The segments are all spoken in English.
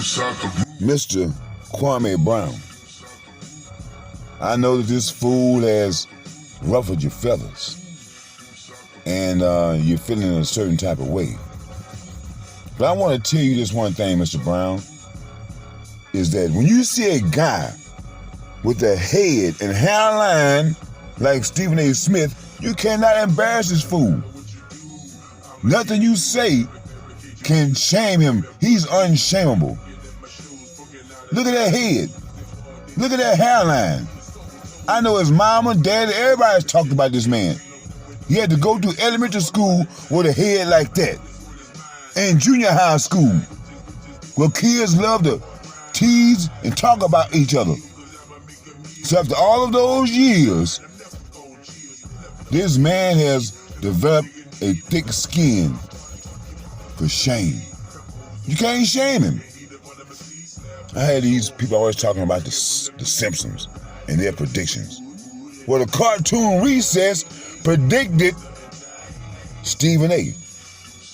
Mr. Kwame Brown, I know that this fool has ruffled your feathers and you're feeling in a certain type of way. But I want to tell you this one thing, Mr. Brown, is that when you see a guy with a head and hairline like Stephen A. Smith, you cannot embarrass this fool. Nothing you say can shame him. He's unshameable. Look at that head. Look at that hairline. I know his mama, daddy, everybody's talked about this man. He had to go to elementary school with a head like that. And junior high school, where kids love to tease and talk about each other. So after all of those years, this man has developed a thick skin for shame. You can't shame him. I had these people always talking about the Simpsons and their predictions. Well, the cartoon Recess predicted Stephen A.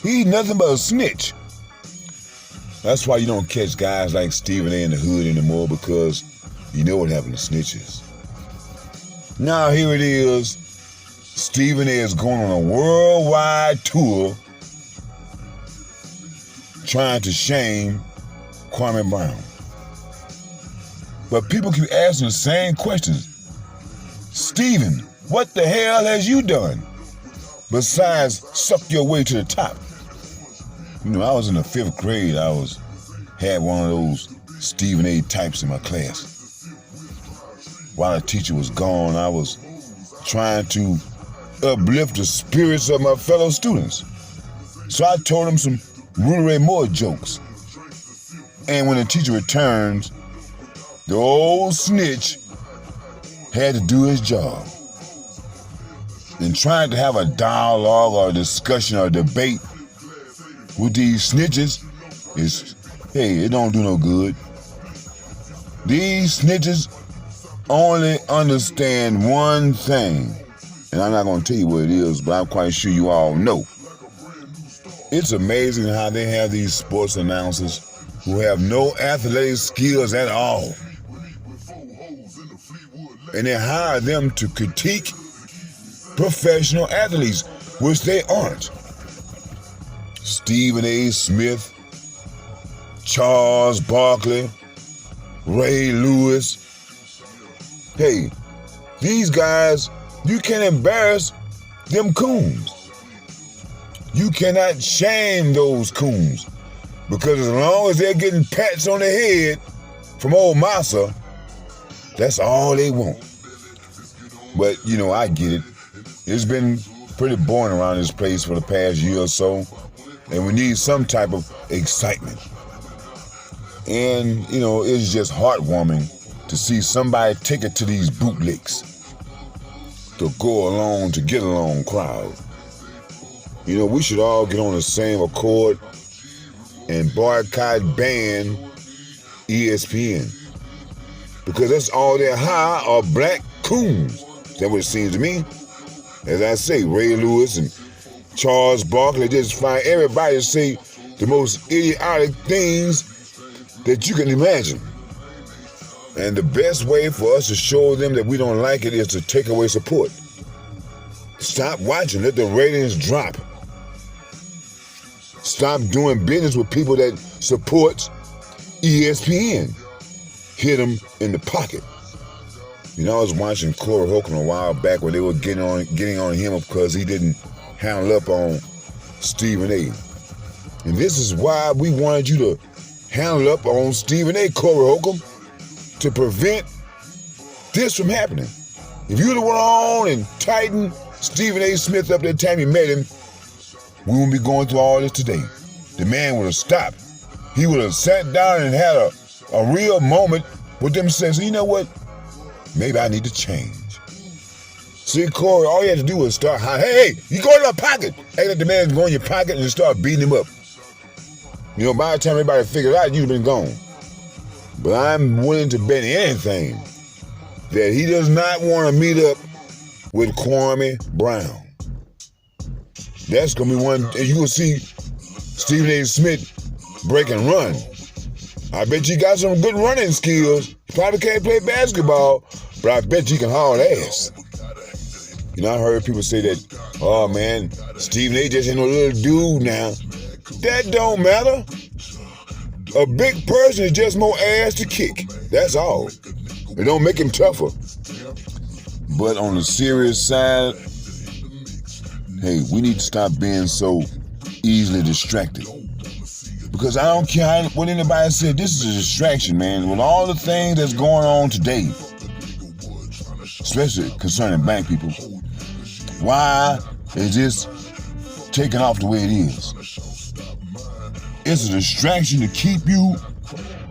He's nothing but a snitch. That's why you don't catch guys like Stephen A. in the hood anymore, because you know what happened to snitches. Now here it is. Stephen A. is going on a worldwide tour trying to shame Kwame Brown. But people keep asking the same questions. Stephen, what the hell has you done besides suck your way to the top? You know, I was in the 5th grade. I had one of those Stephen A. types in my class. While the teacher was gone, I was trying to uplift the spirits of my fellow students. So I told them some Rudy Ray Moore jokes. And when the teacher returns, the old snitch had to do his job. And trying to have a dialogue or a discussion or debate with these snitches it don't do no good. These snitches only understand one thing, and I'm not going to tell you what it is, but I'm quite sure you all know. It's amazing how they have these sports announcers who have no athletic skills at all. And they hire them to critique professional athletes, which they aren't. Stephen A. Smith, Charles Barkley, Ray Lewis. Hey, these guys, you can't embarrass them coons. You cannot shame those coons, because as long as they're getting pats on the head from old Massa, that's all they want. But, you know, I get it. It's been pretty boring around this place for the past year or so, and we need some type of excitement. And, you know, it's just heartwarming to see somebody take it to these bootlicks, to go along, to get along crowd. You know, we should all get on the same accord and boycott, ban ESPN. Because that's all they hire are black coons. That's what it seems to me. As I say, Ray Lewis and Charles Barkley just find everybody to say the most idiotic things that you can imagine. And the best way for us to show them that we don't like it is to take away support. Stop watching. Let the ratings drop. Stop doing business with people that support ESPN. Hit them in the pocket. You know, I was watching Corey Holcomb a while back where they were getting on him because he didn't handle up on Stephen A. And this is why we wanted you to handle up on Stephen A. Corey Holcomb, to prevent this from happening. If you'd have went on and tightened Stephen A. Smith up that time you met him, we wouldn't be going through all this today. The man would have stopped. He would have sat down and had a real moment with them saying, so you know what? Maybe I need to change. See, Corey, all you had to do was start, hey, you go in the pocket. Hey, let the man go in your pocket and start beating him up. You know, by the time everybody figured it out, you'd have been gone. But I'm willing to bet anything that he does not want to meet up with Kwame Brown. That's going to be one, you will see Stephen A. Smith break and run. I bet you got some good running skills. You probably can't play basketball, but I bet you can haul ass. You know, I heard people say that, oh man, Stephen A. just ain't no little dude now. That don't matter. A big person is just more ass to kick. That's all. It don't make him tougher. But on the serious side, hey, we need to stop being so easily distracted. Because I don't care what anybody said, this is a distraction, man. With all the things that's going on today, especially concerning black people, why is this taking off the way it is? It's a distraction to keep you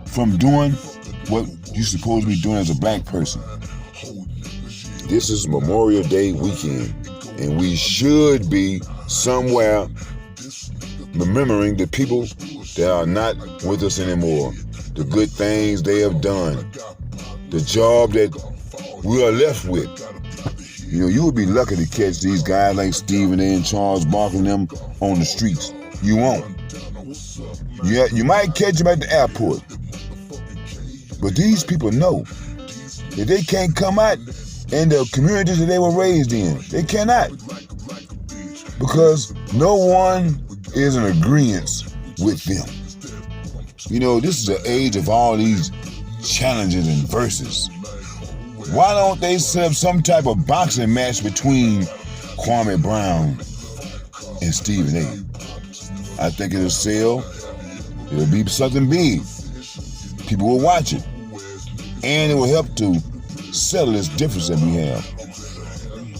from doing what you're supposed to be doing as a black person. This is Memorial Day weekend, and we should be somewhere remembering the people that are not with us anymore, the good things they have done, the job that we are left with. You know, you would be lucky to catch these guys like Stephen A. and Charles Barkley and them on the streets. You won't. Yeah, you might catch them at the airport. But these people know that they can't come out in the communities that they were raised in. They cannot. Because no one is in agreement with them. You know, this is the age of all these challenges and verses. Why don't they set up some type of boxing match between Kwame Brown and Stephen A? I think it'll sell. It'll be something big. People will watch it. And it will help to settle this difference that we have.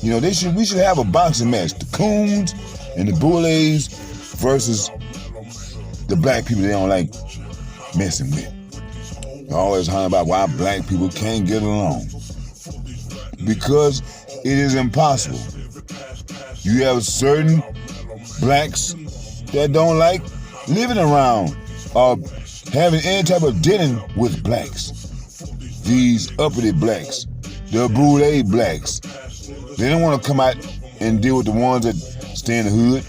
You know, we should have a boxing match. The Coons and the Boulets versus the black people they don't like messing with. They're always hollering about why black people can't get along. Because it is impossible. You have certain blacks that don't like living around or having any type of dealing with blacks. These uppity blacks, the Boule blacks, they don't want to come out and deal with the ones that stay in the hood.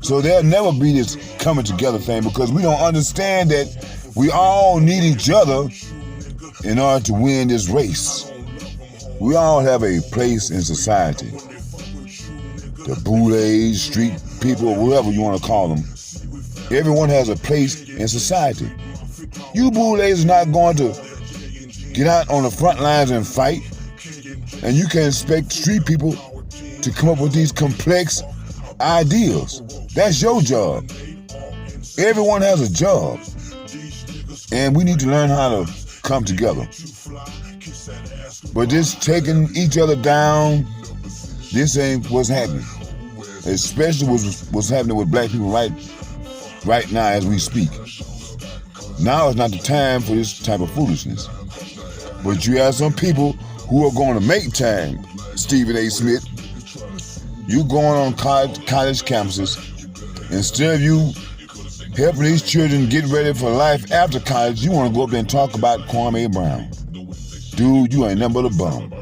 So there'll never be this coming together thing because we don't understand that we all need each other in order to win this race. We all have a place in society. The Boulets, street people, whatever you want to call them. Everyone has a place in society. You Boulets are not going to get out on the front lines and fight, and you can expect street people to come up with these complex ideals. That's your job. Everyone has a job, and we need to learn how to come together. But just taking each other down, this ain't what's happening. Especially what's happening with black people right now as we speak. Now is not the time for this type of foolishness. But you have some people who are going to make time. Stephen A. Smith, you going on college campuses, instead of you helping these children get ready for life after college, you want to go up there and talk about Kwame Brown. Dude, you ain't nothing but a bum.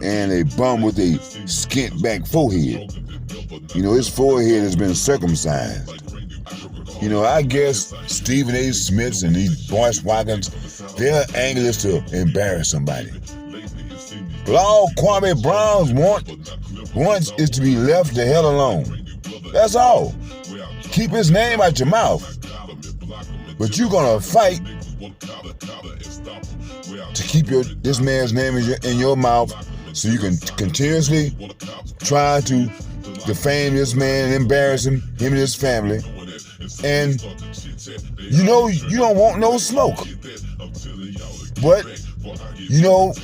And a bum with a skint back forehead. You know, his forehead has been circumcised. You know, I guess Stephen A. Smiths and these Volkswagens, their angle is to embarrass somebody. But all Kwame Browns wants is to be left the hell alone. That's all. Keep his name out your mouth. But you're gonna fight to keep this man's name in your mouth so you can continuously try to defame this man and embarrass him and his family. And you know you don't want no smoke. But you know,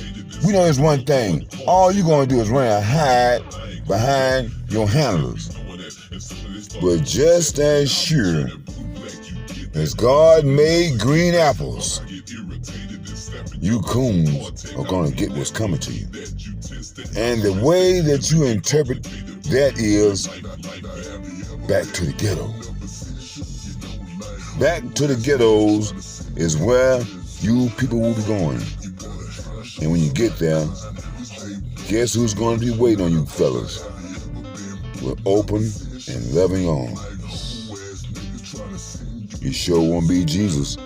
we know there's one thing. All you're gonna do is run and hide behind your handlers. But just as sure as God made green apples, you coons are gonna get what's coming to you. And the way that you interpret that is back to the ghetto. Back to the ghettos is where you people will be going. And when you get there, guess who's going to be waiting on you fellas? With open and loving arms. You sure won't be Jesus.